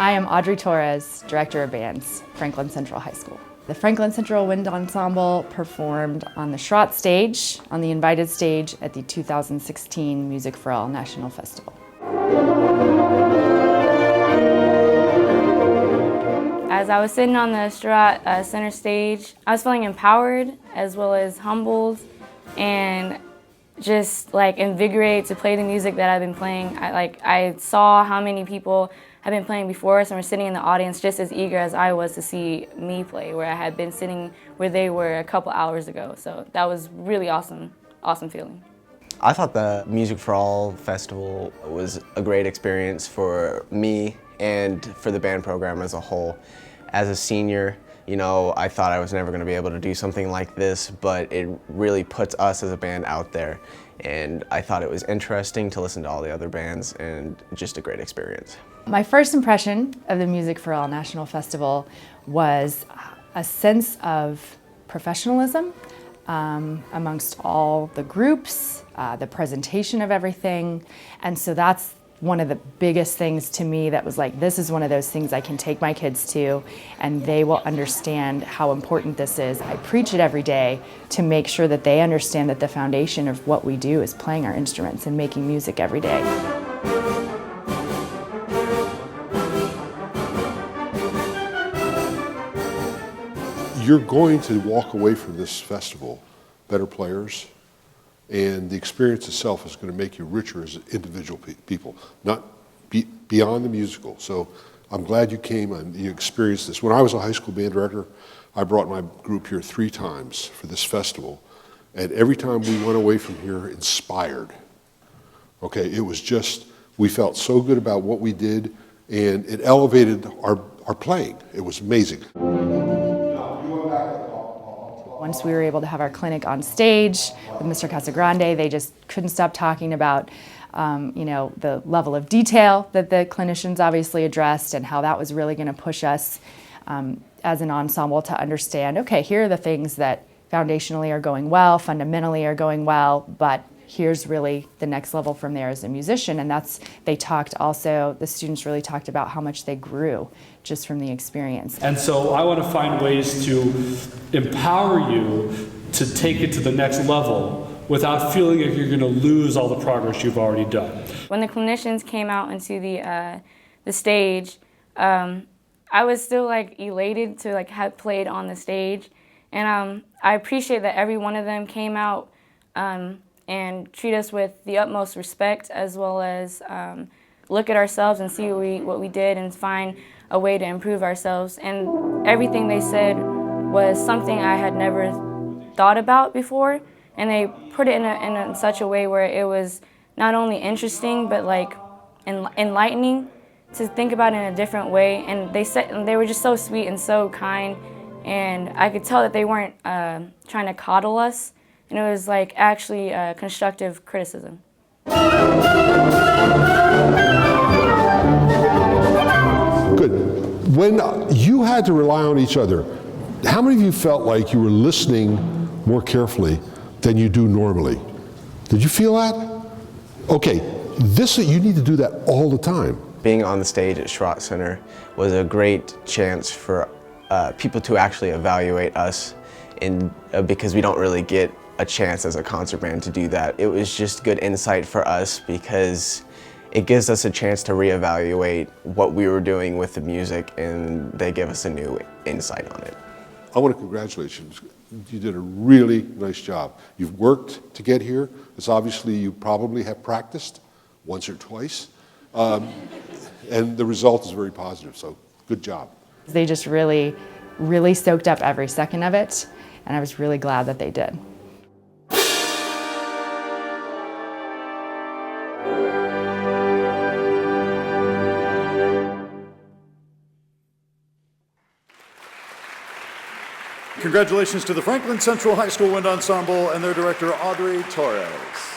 I am Audrey Torres, Director of Bands, Franklin Central High School. The Franklin Central Wind Ensemble performed on the Schrott stage, on the invited stage at the 2016 Music for All National Festival. As I was sitting on the Schrott center stage, I was feeling empowered as well as humbled and just like invigorated to play the music that I've been playing. I saw how many people have been playing before us and were sitting in the audience just as eager as I was to see me play, where I had been sitting where they were a couple hours ago. So that was really awesome feeling. I thought the Music for All Festival was a great experience for me and for the band program as a whole. As a senior, you know, I thought I was never going to be able to do something like this, but it really puts us as a band out there. And I thought it was interesting to listen to all the other bands and just a great experience. My first impression of the Music for All National Festival was a sense of professionalism amongst all the groups, the presentation of everything. And so that's one of the biggest things to me that was like, this is one of those things I can take my kids to and they will understand how important this is. I preach it every day to make sure that they understand that the foundation of what we do is playing our instruments and making music every day. You're going to walk away from this festival better players, and the experience itself is going to make you richer as individual people, not beyond the musical. So I'm glad you came and you experienced this. When I was a high school band director, I brought my group here 3 times for this festival, and every time we went away from here inspired. Okay, it was just, we felt so good about what we did, and it elevated our playing. It was amazing. Once we were able to have our clinic on stage with Mr. Casagrande, they just couldn't stop talking about you know, the level of detail that the clinicians obviously addressed and how that was really going to push us as an ensemble to understand, okay, here are the things that foundationally are going well, fundamentally are going well, but here's really the next level from there as a musician. And that's, they talked also, the students really talked about how much they grew just from the experience. And so I want to find ways to empower you to take it to the next level without feeling like you're going to lose all the progress you've already done. When the clinicians came out into the stage, I was still like elated to like have played on the stage. And I appreciate that every one of them came out and treat us with the utmost respect, as well as look at ourselves and see what we did and find a way to improve ourselves. And everything they said was something I had never thought about before, and they put it in such a way where it was not only interesting but like enlightening to think about it in a different way. And they were just so sweet and so kind, and I could tell that they weren't trying to coddle us. And it was like actually constructive criticism. Good. When you had to rely on each other, how many of you felt like you were listening more carefully than you do normally? Did you feel that? Okay, you need to do that all the time. Being on the stage at Schrott Center was a great chance for people to actually evaluate us because we don't really get a chance as a concert band to do that. It was just good insight for us because it gives us a chance to reevaluate what we were doing with the music, and they give us a new insight on it. I want to congratulate you. You did a really nice job. You've worked to get here. It's obviously you probably have practiced once or twice, and the result is very positive, so good job. They just really, really soaked up every second of it, and I was really glad that they did. Congratulations to the Franklin Central High School Wind Ensemble and their director, Audrey Torres.